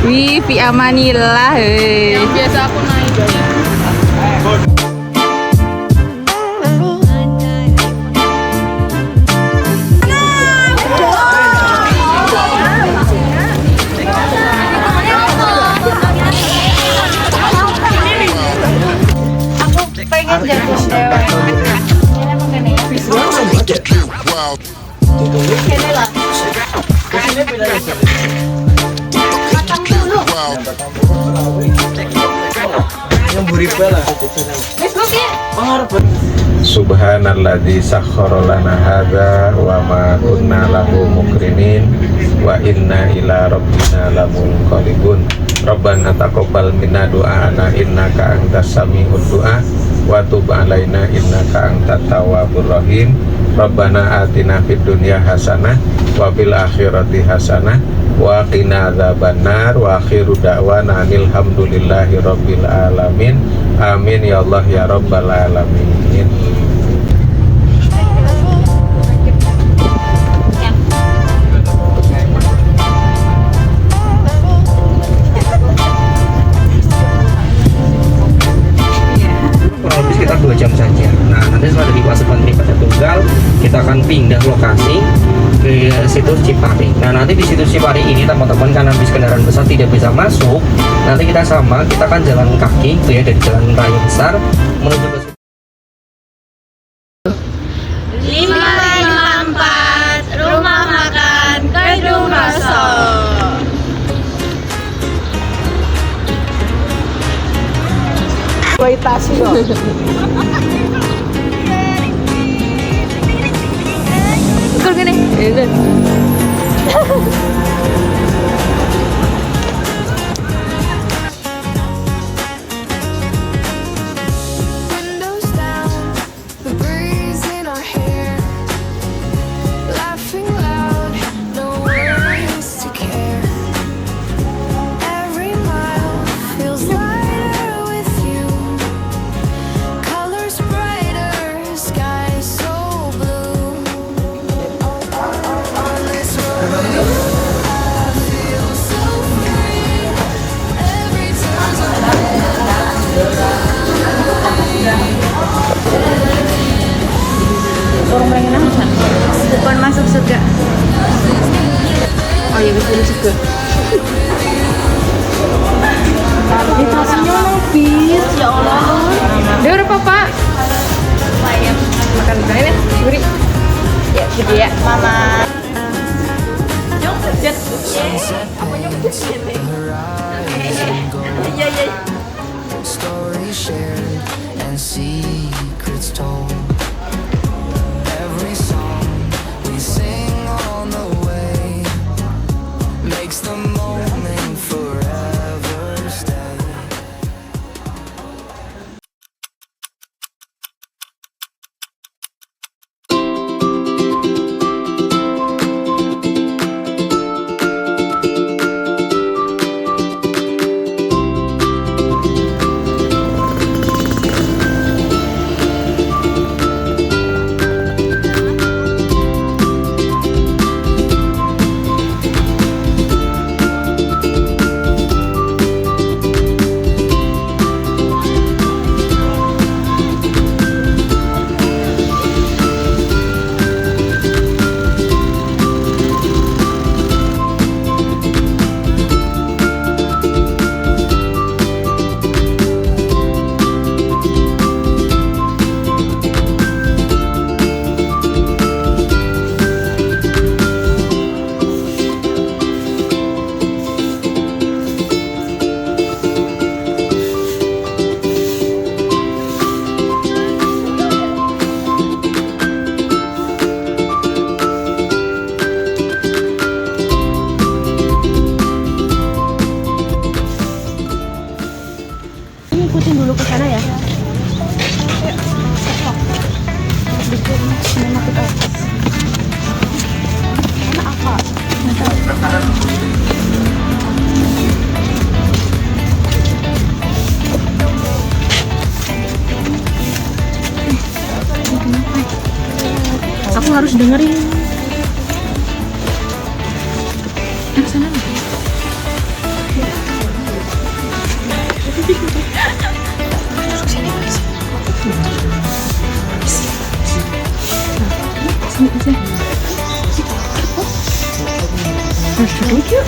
Wih, Pi Amanillah. Yang biasa aku naik. Pengen jatuh dewa. Subhanalladzi sakhkhara lana hadza wa ma kunna lahu muqrinin wa inna ila rabbina lamunqalibun. Rabbana taqabbal minna du'ana innaka antas sami'ud du'a wa tub alaina innaka antat tawwabur rahim. Rabbana atina fid dunya hasanah wa fil akhirati hasanah wa qina adzabannar wa akhiru da'wana alhamdulillahi rabbil alamin. Amin ya Allah ya rabbal alamin. Sekitar 2 jam saja. Nah, nanti setelah dari Pasukan Tripasa Tunggal, kita akan pindah lokasi ke situs Cipari. Nah, nanti di situs Cipari ini teman-teman, karena bis kendaraan besar tidak bisa masuk, nanti kita akan jalan kaki, itu ya, dari jalan raya besar menuju ke 554 Rumah Makan Kedung Rasa. Kualitasnya loh. Ukur gini. Windows down, the breeze in our hair, laughing loud, no one used to care. Every mile feels lighter with you, colors brighter, sky so blue. On this road, I feel so free. Every Orang pengen apa? Bukan masuk surga. Oh iya, bisa juga. Ini tasnya nopis, ya Allah. Dia berapa, Pak? Ayam. Makan ini, gurih. Ya, gede ya, Mama. Nyokjet. Apa nyokjet ini? Iya, iya. stories shared and secrets told. Every song we sing on the way makes the moment forever stay. Ikutin dulu ke sana ya. Aku harus dengerin. Harus duduk yuk.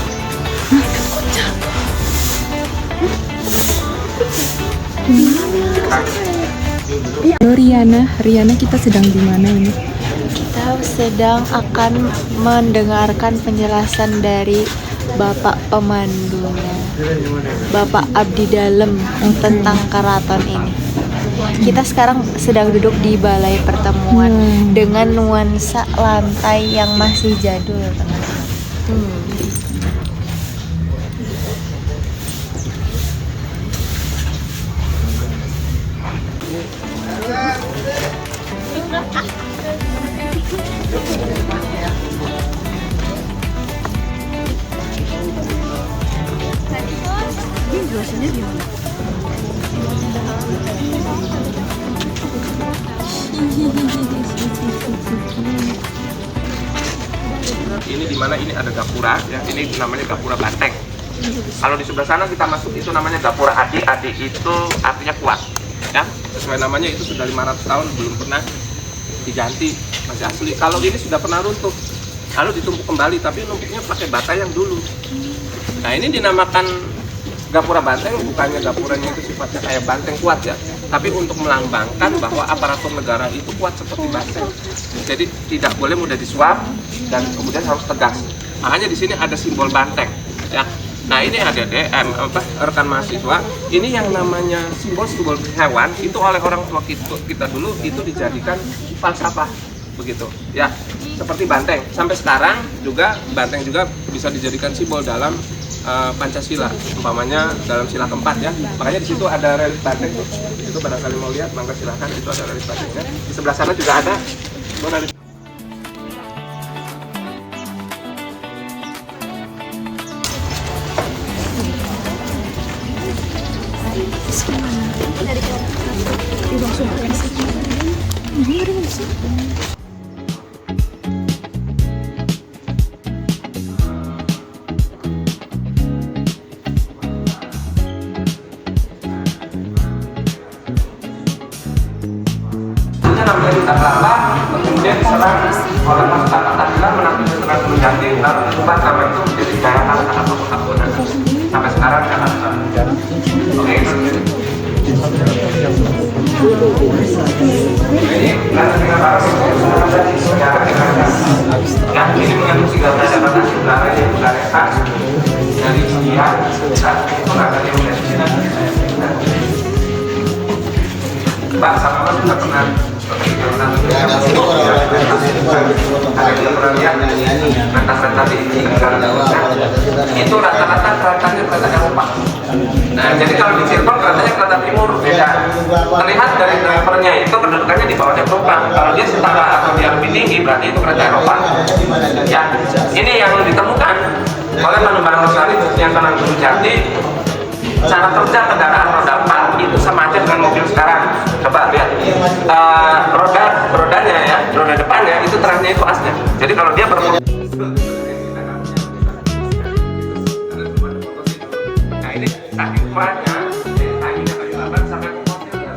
Halo Riana kita sedang di mana ini? Kita sedang akan mendengarkan penjelasan dari Bapak pemandunya, Bapak Abdi Dalem tentang keraton ini. Kita sekarang sedang duduk di balai pertemuan dengan nuansa lantai yang masih jadul, teman-teman. Ini dimana ini ada gapura ya, ini namanya gapura banteng. Kalau di sebelah sana kita masuk itu namanya gapura adi. Adi itu artinya kuat ya, sesuai namanya itu sudah 500 tahun belum pernah diganti, masih asli. Kalau ini sudah pernah runtuh lalu ditumpuk kembali, tapi numpuknya pakai bata yang dulu. Nah ini dinamakan gapura banteng, bukannya gapuranya itu sifatnya kayak banteng kuat ya, tapi untuk melambangkan bahwa aparatur negara itu kuat seperti banteng. Jadi tidak boleh mudah disuap dan kemudian harus tegas. Makanya di sini ada simbol banteng ya. Nah ini ada rekan mahasiswa, ini yang namanya simbol hewan itu oleh orang tua kita dulu itu dijadikan falsafah begitu ya, seperti banteng. Sampai sekarang juga banteng juga bisa dijadikan simbol dalam Pancasila, umpamanya dalam sila keempat ya. Makanya di situ ada relief banteng tuh. Itu barangkali mau lihat, mangga silahkan, itu ada relief bantengnya. Di sebelah sana juga ada. Namanya Duta Kelapa, kemudian diserang oleh pasukan Pancasila menangkap serangan menjadi lalu diubah nama itu menjadi daerah atau Perkampungan. Sampai sekarang Jakarta. Oke. Nah, ini mengandung 13 jabatan wilayah dari sekian itu rasanya udah di sini. Pak, sama sudah pernah itu rata-rata keretanya kereta Eropa. Nah, jadi kalau di Cirebon keretanya kereta timur beda. Terlihat dari drivernya itu kedudukannya di bawahnya penumpang. Kalau dia setara atau dia lebih tinggi berarti itu kereta Eropa. Ya, ini yang ditemukan oleh Manumbaran Lestari yang Sunan Gunung Jati. Cara kerja kendaraan roda 4 itu sama aja dengan mobil sekarang. Coba lihat rodanya ya, roda depannya itu terangnya itu asnya. Jadi kalau dia nah ini saking kuatnya, sakingnya kayu laban sampai kompornya.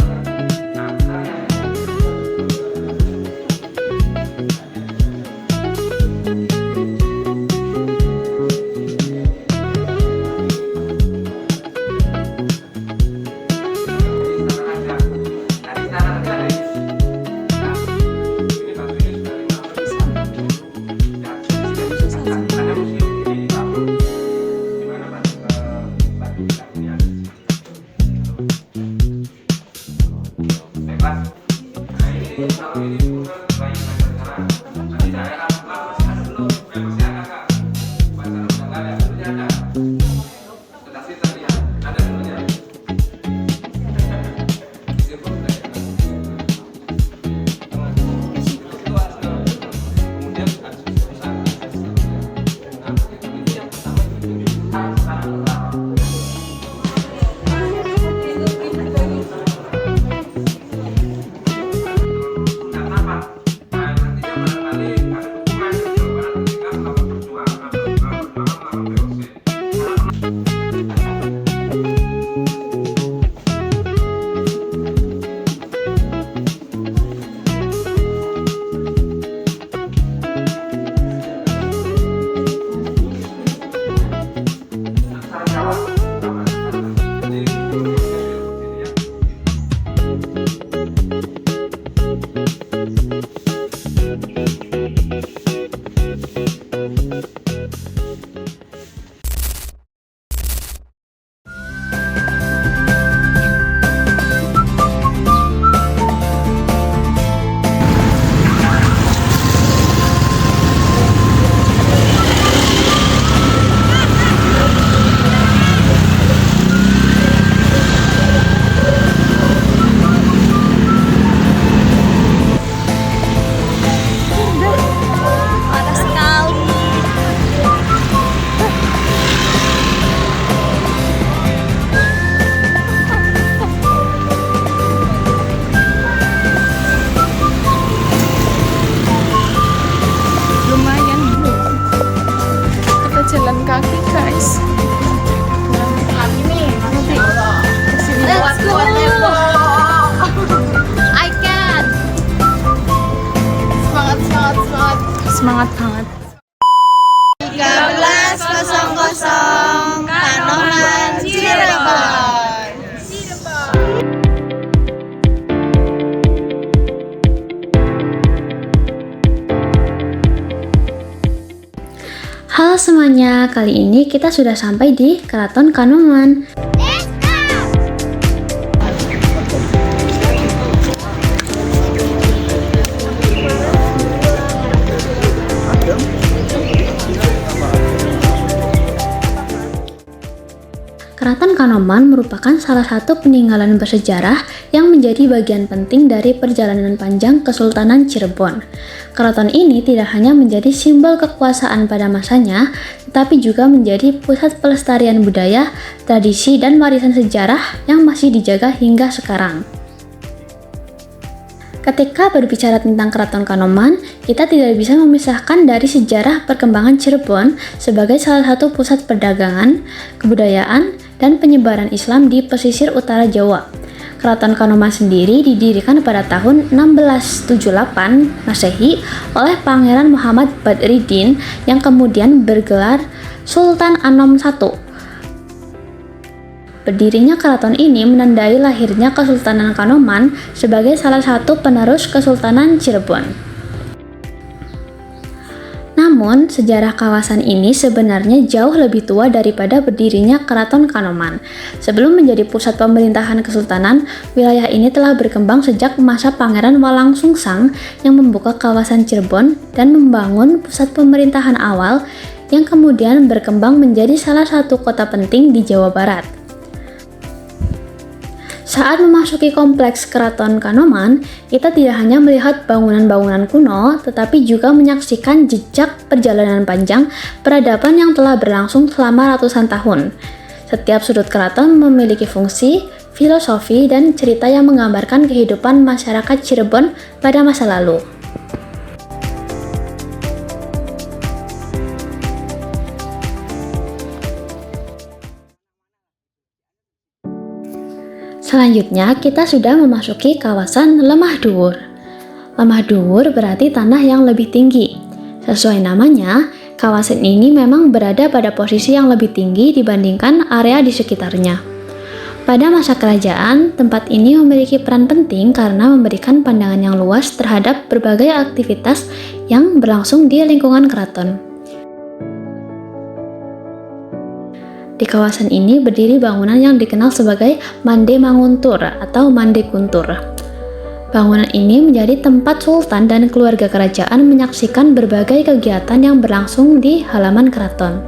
jalan kaki guys. Kaki nih, nanti kesini. Let's go. I can. Semangat, semangat, semangat. Semangat banget. 13.00 Kanoman Cirebon. Halo semuanya, kali ini kita sudah sampai di Keraton Kanoman. Keraton Kanoman merupakan salah satu peninggalan bersejarah yang menjadi bagian penting dari perjalanan panjang Kesultanan Cirebon. Keraton ini tidak hanya menjadi simbol kekuasaan pada masanya, tetapi juga menjadi pusat pelestarian budaya, tradisi, dan warisan sejarah yang masih dijaga hingga sekarang. Ketika berbicara tentang Keraton Kanoman, kita tidak bisa memisahkan dari sejarah perkembangan Cirebon sebagai salah satu pusat perdagangan, kebudayaan, dan penyebaran Islam di pesisir utara Jawa. Keraton Kanoman sendiri didirikan pada tahun 1678 Masehi oleh Pangeran Muhammad Badriddin yang kemudian bergelar Sultan Anom I. Berdirinya keraton ini menandai lahirnya Kesultanan Kanoman sebagai salah satu penerus Kesultanan Cirebon. Namun, sejarah kawasan ini sebenarnya jauh lebih tua daripada berdirinya Keraton Kanoman. Sebelum menjadi pusat pemerintahan kesultanan, wilayah ini telah berkembang sejak masa Pangeran Walangsungsang yang membuka kawasan Cirebon dan membangun pusat pemerintahan awal yang kemudian berkembang menjadi salah satu kota penting di Jawa Barat. Saat memasuki kompleks Keraton Kanoman, kita tidak hanya melihat bangunan-bangunan kuno, tetapi juga menyaksikan jejak perjalanan panjang peradaban yang telah berlangsung selama ratusan tahun. Setiap sudut keraton memiliki fungsi, filosofi, dan cerita yang menggambarkan kehidupan masyarakat Cirebon pada masa lalu. Selanjutnya, kita sudah memasuki kawasan Lemah Dhuwur. Lemah Dhuwur berarti tanah yang lebih tinggi. Sesuai namanya, kawasan ini memang berada pada posisi yang lebih tinggi dibandingkan area di sekitarnya. Pada masa kerajaan, tempat ini memiliki peran penting karena memberikan pandangan yang luas terhadap berbagai aktivitas yang berlangsung di lingkungan keraton. Di kawasan ini berdiri bangunan yang dikenal sebagai Mande Manguntur atau Mande Kuntur. Bangunan ini menjadi tempat sultan dan keluarga kerajaan menyaksikan berbagai kegiatan yang berlangsung di halaman keraton.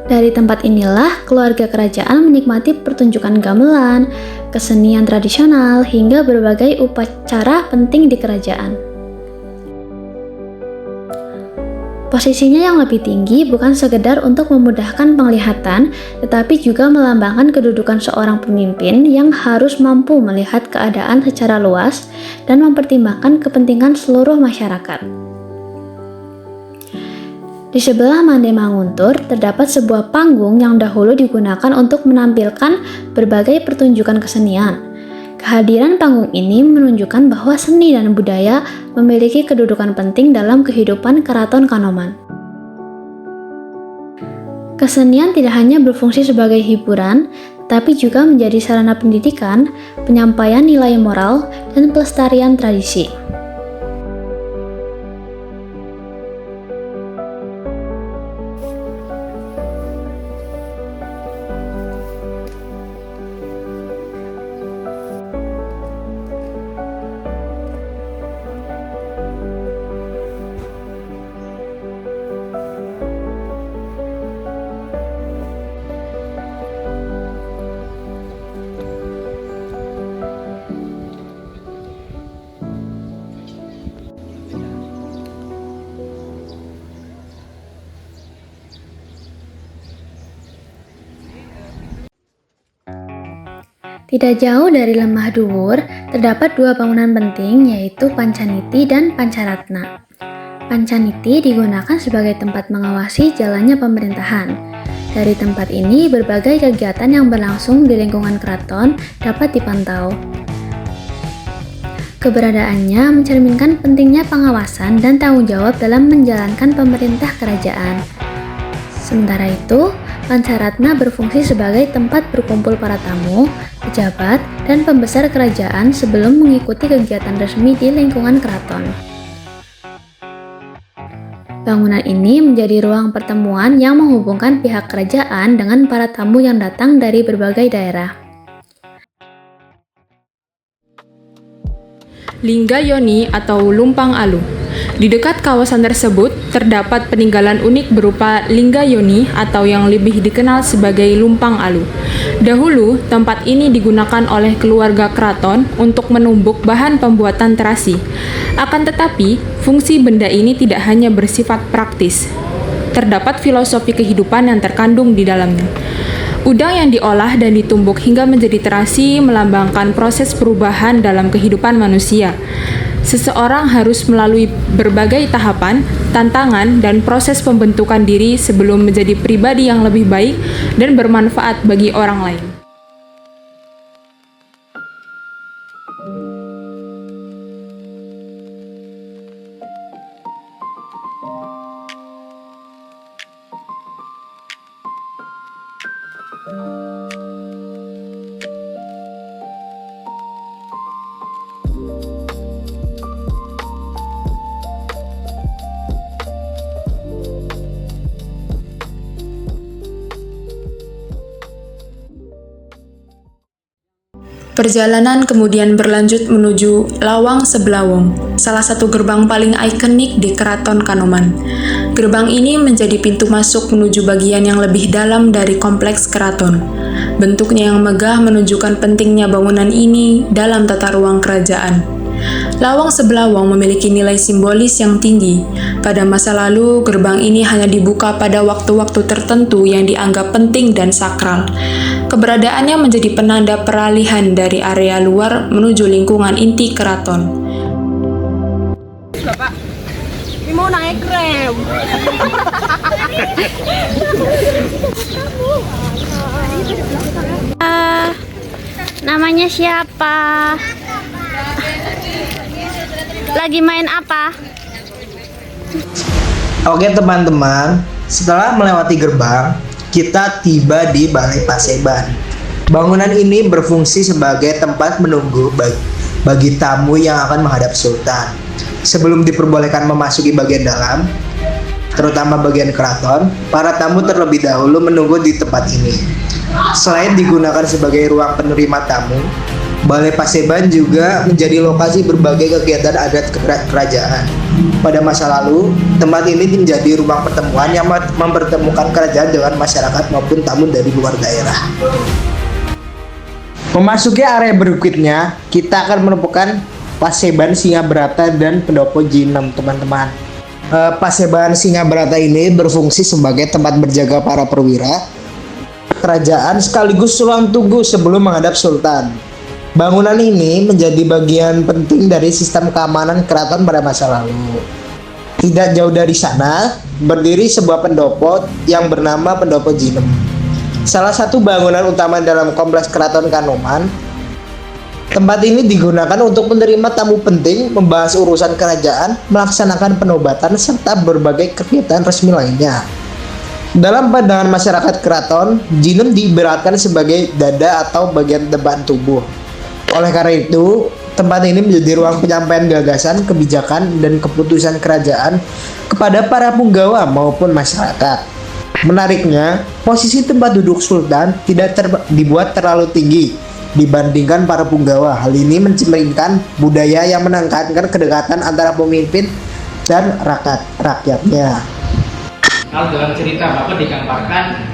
Dari tempat inilah keluarga kerajaan menikmati pertunjukan gamelan, kesenian tradisional, hingga berbagai upacara penting di kerajaan. Posisinya yang lebih tinggi bukan sekedar untuk memudahkan penglihatan, tetapi juga melambangkan kedudukan seorang pemimpin yang harus mampu melihat keadaan secara luas dan mempertimbangkan kepentingan seluruh masyarakat. Di sebelah Mande Manguntur terdapat sebuah panggung yang dahulu digunakan untuk menampilkan berbagai pertunjukan kesenian. Kehadiran panggung ini menunjukkan bahwa seni dan budaya memiliki kedudukan penting dalam kehidupan Keraton Kanoman. Kesenian tidak hanya berfungsi sebagai hiburan, tapi juga menjadi sarana pendidikan, penyampaian nilai moral, dan pelestarian tradisi. Tidak jauh dari Lemah Dhuwur, terdapat dua bangunan penting yaitu Pancaniti dan Pancaratna. Pancaniti digunakan sebagai tempat mengawasi jalannya pemerintahan. Dari tempat ini, berbagai kegiatan yang berlangsung di lingkungan keraton dapat dipantau. Keberadaannya mencerminkan pentingnya pengawasan dan tanggung jawab dalam menjalankan pemerintah kerajaan. Sementara itu, Pancaratna berfungsi sebagai tempat berkumpul para tamu, pejabat, dan pembesar kerajaan sebelum mengikuti kegiatan resmi di lingkungan keraton. Bangunan ini menjadi ruang pertemuan yang menghubungkan pihak kerajaan dengan para tamu yang datang dari berbagai daerah. Lingga Yoni atau Lumpang Alu. Di dekat kawasan tersebut terdapat peninggalan unik berupa Lingga Yoni atau yang lebih dikenal sebagai Lumpang Alu. Dahulu, tempat ini digunakan oleh keluarga keraton untuk menumbuk bahan pembuatan terasi. Akan tetapi, fungsi benda ini tidak hanya bersifat praktis. Terdapat filosofi kehidupan yang terkandung di dalamnya. Udang yang diolah dan ditumbuk hingga menjadi terasi melambangkan proses perubahan dalam kehidupan manusia. Seseorang harus melalui berbagai tahapan, tantangan, dan proses pembentukan diri sebelum menjadi pribadi yang lebih baik dan bermanfaat bagi orang lain. Perjalanan kemudian berlanjut menuju Lawang Sebelawong, salah satu gerbang paling ikonik di Keraton Kanoman. Gerbang ini menjadi pintu masuk menuju bagian yang lebih dalam dari kompleks keraton. Bentuknya yang megah menunjukkan pentingnya bangunan ini dalam tata ruang kerajaan. Lawang Sebelawong memiliki nilai simbolis yang tinggi. Pada masa lalu, gerbang ini hanya dibuka pada waktu-waktu tertentu yang dianggap penting dan sakral. Keberadaannya menjadi penanda peralihan dari area luar menuju lingkungan inti keraton. Bapak, ini mau naik rem. Namanya siapa? Lagi main apa? Oke teman-teman, setelah melewati gerbang, kita tiba di Balai Paseban. Bangunan ini berfungsi sebagai tempat menunggu bagi tamu yang akan menghadap Sultan. Sebelum diperbolehkan memasuki bagian dalam, terutama bagian keraton, para tamu terlebih dahulu menunggu di tempat ini. Selain digunakan sebagai ruang penerima tamu, Balai Paseban juga menjadi lokasi berbagai kegiatan adat kerajaan. Pada masa lalu, tempat ini menjadi ruang pertemuan yang mempertemukan kerajaan dengan masyarakat maupun tamu dari luar daerah. Memasuki area berikutnya, kita akan menemukan Paseban Singabrata dan Pendopo Jinem, teman-teman. Paseban Singabrata ini berfungsi sebagai tempat berjaga para perwira kerajaan sekaligus ruang tunggu sebelum menghadap Sultan. Bangunan ini menjadi bagian penting dari sistem keamanan keraton pada masa lalu. Tidak jauh dari sana, berdiri sebuah pendopo yang bernama Pendopo Jinem. Salah satu bangunan utama dalam kompleks Keraton Kanoman. Tempat ini digunakan untuk menerima tamu penting, membahas urusan kerajaan, melaksanakan penobatan, serta berbagai kegiatan resmi lainnya. Dalam pandangan masyarakat keraton, Jinem diibaratkan sebagai dada atau bagian depan tubuh. Oleh karena itu, tempat ini menjadi ruang penyampaian gagasan, kebijakan, dan keputusan kerajaan kepada para punggawa maupun masyarakat. Menariknya, posisi tempat duduk Sultan tidak dibuat terlalu tinggi dibandingkan para punggawa. Hal ini mencerminkan budaya yang menekankan kedekatan antara pemimpin dan rakyatnya. Kalau dalam cerita Bapak digambarkan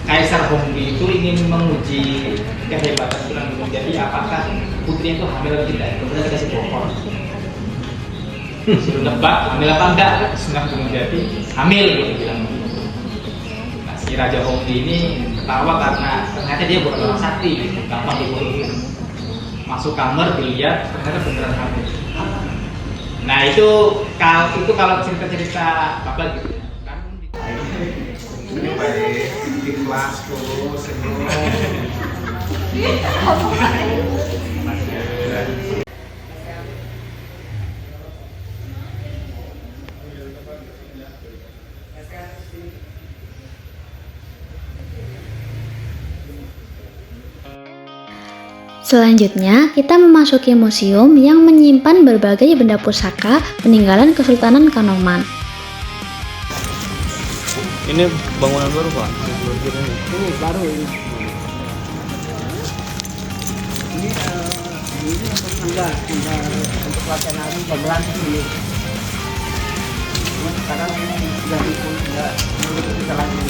Kaisar Hongbi itu ingin menguji kehebatan Sunan Gunung Jati, apakah putrinya itu hamil atau tidak. Kemudian dikasih bokor, suruh nebak hamil apa enggak. Sunan Gunung Jati hamil, gitu bilang. Nah, si Raja Hongbi ini ketawa karena ternyata dia bukan orang sakti, gitu. Gampang dibohongin. Masuk kamar dilihat ternyata beneran hamil. Nah itu kalau cerita-cerita apa gitu ya. Ini baik ikhlas tuh senyum. Selanjutnya, kita memasuki museum yang menyimpan berbagai benda pusaka peninggalan Kesultanan Kanoman. Ini bangunan baru Pak? Ini baru ini. Ini untuk latihan hari gamelan ini. Sekarang ini sudah kita lagi.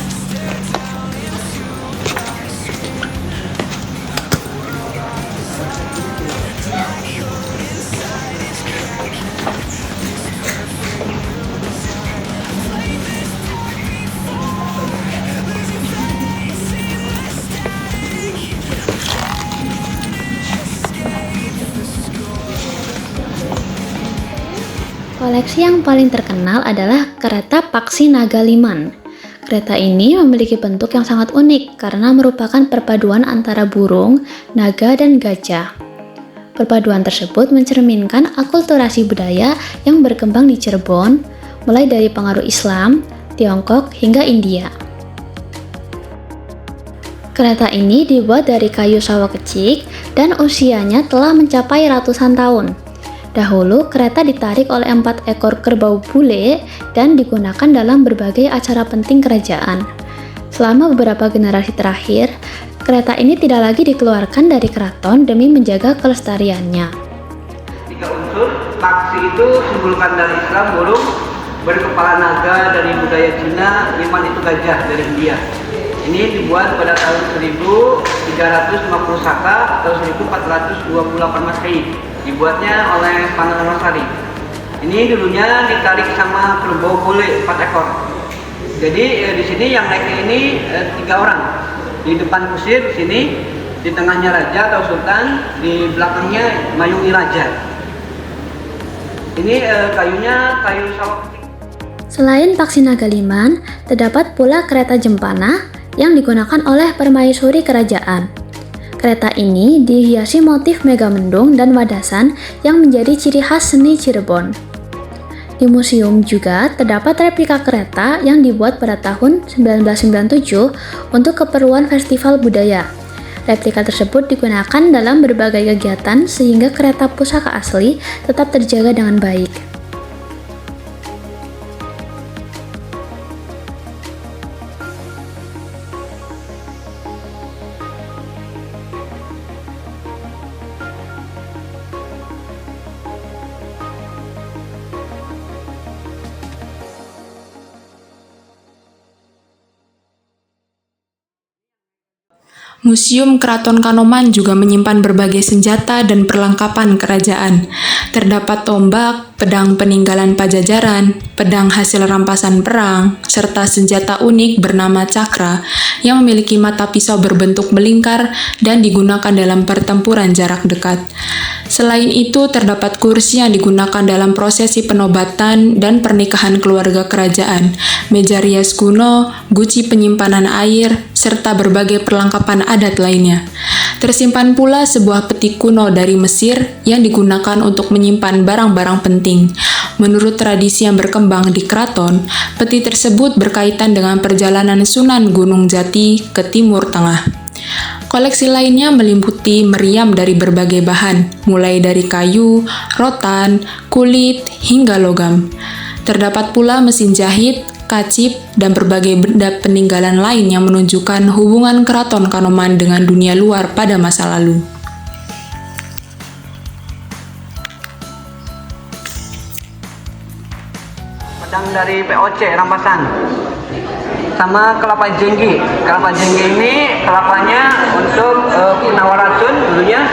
Koleksi yang paling terkenal adalah kereta Paksi Naga Liman. Kereta ini memiliki bentuk yang sangat unik karena merupakan perpaduan antara burung, naga, dan gajah. Perpaduan tersebut mencerminkan akulturasi budaya yang berkembang di Cirebon, mulai dari pengaruh Islam, Tiongkok, hingga India. Kereta ini dibuat dari kayu sawo kecik dan usianya telah mencapai ratusan tahun. Dahulu, kereta ditarik oleh 4 ekor kerbau bule dan digunakan dalam berbagai acara penting kerajaan. Selama beberapa generasi terakhir, kereta ini tidak lagi dikeluarkan dari keraton demi menjaga kelestariannya. 3 unsur, paksi itu simbolkan dari Islam, burung, berkepala naga dari budaya Cina, liman itu gajah dari India. Ini dibuat pada tahun 1350 Saka atau 1428 Masehi. Dibuatnya oleh Pangeran Losari. Ini dulunya ditarik sama kerbau bule 4 ekor. Jadi di sini yang naiknya ini 3 orang. Di depan kusir di sini, di tengahnya raja atau sultan, di belakangnya mayungi raja. Ini kayunya kayu sawo kecil. Selain Paksi Naga Liman, terdapat pula kereta Jempana yang digunakan oleh permaisuri kerajaan. Kereta ini dihiasi motif megamendung dan wadasan yang menjadi ciri khas seni Cirebon. Di museum juga terdapat replika kereta yang dibuat pada tahun 1997 untuk keperluan festival budaya. Replika tersebut digunakan dalam berbagai kegiatan sehingga kereta pusaka asli tetap terjaga dengan baik. Museum Keraton Kanoman juga menyimpan berbagai senjata dan perlengkapan kerajaan. Terdapat tombak, pedang peninggalan Pajajaran, pedang hasil rampasan perang, serta senjata unik bernama cakra yang memiliki mata pisau berbentuk melingkar dan digunakan dalam pertempuran jarak dekat. Selain itu, terdapat kursi yang digunakan dalam prosesi penobatan dan pernikahan keluarga kerajaan, meja rias kuno, guci penyimpanan air, serta berbagai perlengkapan adat lainnya. Tersimpan pula sebuah peti kuno dari Mesir yang digunakan untuk menyimpan barang-barang penting. Menurut tradisi yang berkembang di keraton, peti tersebut berkaitan dengan perjalanan Sunan Gunung Jati ke Timur Tengah. Koleksi lainnya meliputi meriam dari berbagai bahan, mulai dari kayu, rotan, kulit, hingga logam. Terdapat pula mesin jahit, kacip, dan berbagai benda peninggalan lain yang menunjukkan hubungan Keraton Kanoman dengan dunia luar pada masa lalu. Pedang dari POC Rampasan. Sama kelapa jenggi. Kelapa jenggi ini kelapanya untuk penawar racun dulunya.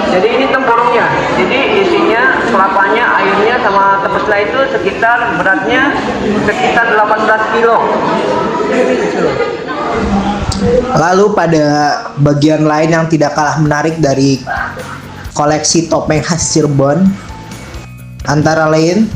Jadi ini tempurungnya. Jadi isinya kelapanya, airnya sama tepesnya itu sekitar beratnya sekitar 18 kilo. Lalu pada bagian lain yang tidak kalah menarik dari koleksi topeng khas Cirebon, Antara lain,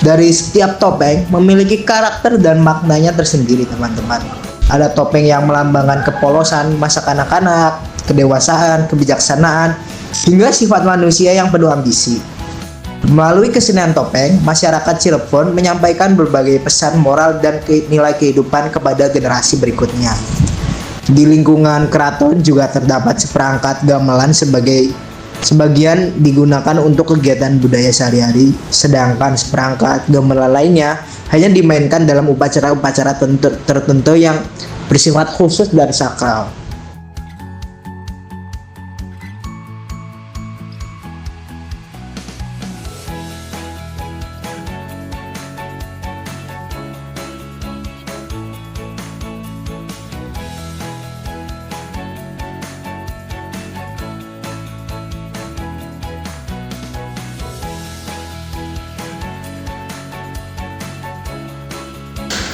dari setiap topeng memiliki karakter dan maknanya tersendiri, teman-teman. Ada topeng yang melambangkan kepolosan masa kanak-kanak, kedewasaan, kebijaksanaan, hingga sifat manusia yang penuh ambisi. Melalui kesenian topeng, masyarakat Cirebon menyampaikan berbagai pesan moral dan nilai kehidupan kepada generasi berikutnya. Di lingkungan keraton juga terdapat seperangkat gamelan sebagian digunakan untuk kegiatan budaya sehari-hari, sedangkan seperangkat gamelan lainnya hanya dimainkan dalam upacara-upacara tertentu yang bersifat khusus dan sakral.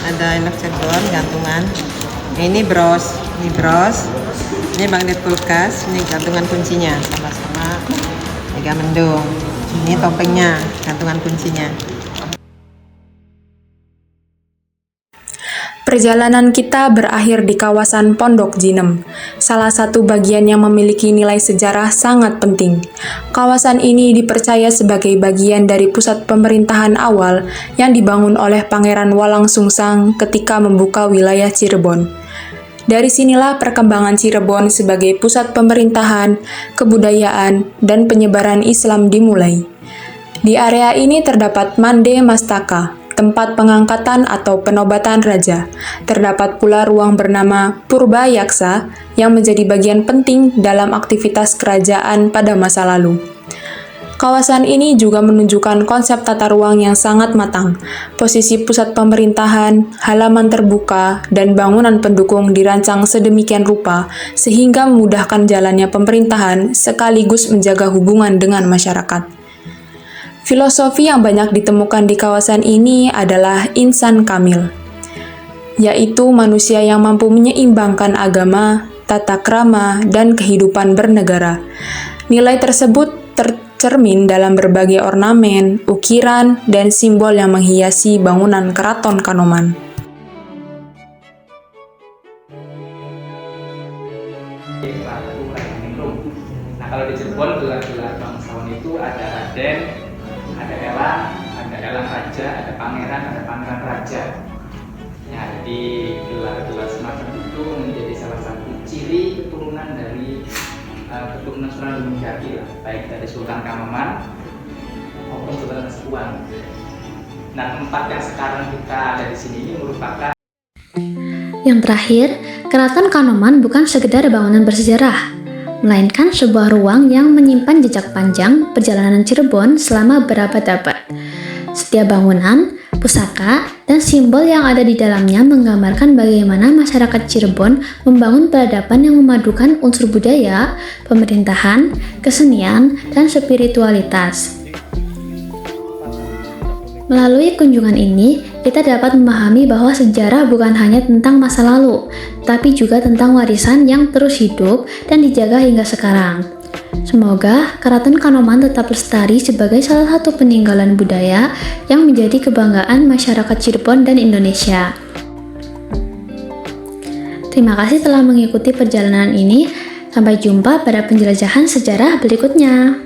Ada elok cebon gantungan, ini bros, ini magnet kulkas, ini gantungan kuncinya sama-sama 3 mendung, ini topengnya, gantungan kuncinya. Perjalanan kita berakhir di kawasan Pondok Jinem, salah satu bagian yang memiliki nilai sejarah sangat penting. Kawasan ini dipercaya sebagai bagian dari pusat pemerintahan awal yang dibangun oleh Pangeran Walang Sungsang ketika membuka wilayah Cirebon. Dari sinilah perkembangan Cirebon sebagai pusat pemerintahan, kebudayaan, dan penyebaran Islam dimulai. Di area ini terdapat Mande Mastaka, tempat pengangkatan atau penobatan raja. Terdapat pula ruang bernama Purba Yaksa yang menjadi bagian penting dalam aktivitas kerajaan pada masa lalu. Kawasan ini juga menunjukkan konsep tata ruang yang sangat matang. Posisi pusat pemerintahan, halaman terbuka, dan bangunan pendukung dirancang sedemikian rupa sehingga memudahkan jalannya pemerintahan sekaligus menjaga hubungan dengan masyarakat. Filosofi yang banyak ditemukan di kawasan ini adalah insan kamil, yaitu manusia yang mampu menyeimbangkan agama, tata krama, dan kehidupan bernegara. Nilai tersebut tercermin dalam berbagai ornamen, ukiran, dan simbol yang menghiasi bangunan Keraton Kanoman. Nah, kalau di Cirebon gelar-gelar bangsawan itu ada Raden, ada Elang Raja, ada Pangeran Raja. Ya, jadi gelar-gelar semacam itu menjadi salah satu ciri keturunan dari keturunan Sunan Gunung Jati, baik dari Sultan Kanoman maupun Sultan Hasuan. Nah, tempat yang sekarang kita ada di sini ini merupakan Yang terakhir, Keraton Kanoman bukan sekedar bangunan bersejarah, melainkan sebuah ruang yang menyimpan jejak panjang perjalanan Cirebon selama berabad-abad. Setiap bangunan, pusaka, dan simbol yang ada di dalamnya menggambarkan bagaimana masyarakat Cirebon membangun peradaban yang memadukan unsur budaya, pemerintahan, kesenian, dan spiritualitas. Melalui kunjungan ini, kita dapat memahami bahwa sejarah bukan hanya tentang masa lalu, tapi juga tentang warisan yang terus hidup dan dijaga hingga sekarang. Semoga Keraton Kanoman tetap lestari sebagai salah satu peninggalan budaya yang menjadi kebanggaan masyarakat Cirebon dan Indonesia. Terima kasih telah mengikuti perjalanan ini. Sampai jumpa pada penjelajahan sejarah berikutnya.